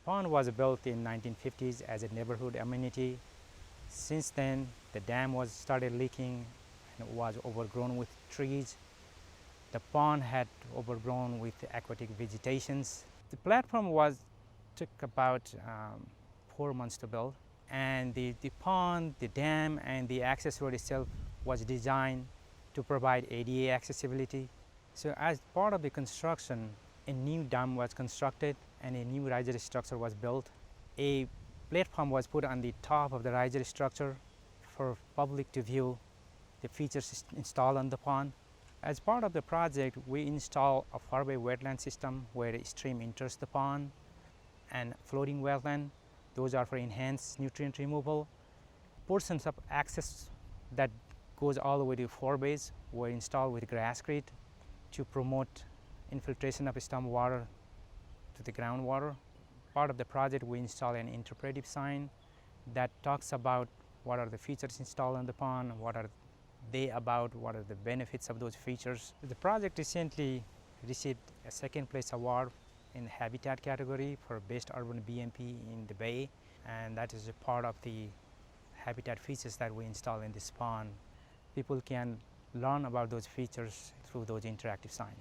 pond was built in 1950s as a neighborhood amenity. Since then, the dam was started leaking and it was overgrown with trees. The pond had overgrown with aquatic vegetations. The platform took about 4 months to build, and the pond, the dam, and the access road itself was designed to provide ADA accessibility. So as part of the construction, a new dam was constructed and a new riser structure was built. A platform was put on the top of the riser structure for public to view the features installed on the pond. As part of the project, we install a far-away wetland system where a stream enters the pond, and floating wetland. Those are for enhanced nutrient removal. Portions of access that goes all the way to forebays were installed with grasscrete to promote infiltration of storm water to the groundwater. Part of the project, we install an interpretive sign that talks about what are the features installed on the pond, what are they about, what are the benefits of those features. The project recently received a second place award in the habitat category for best urban BMP in the Bay, and that is a part of the habitat features that we install in this pond. People can learn about those features through those interactive signs.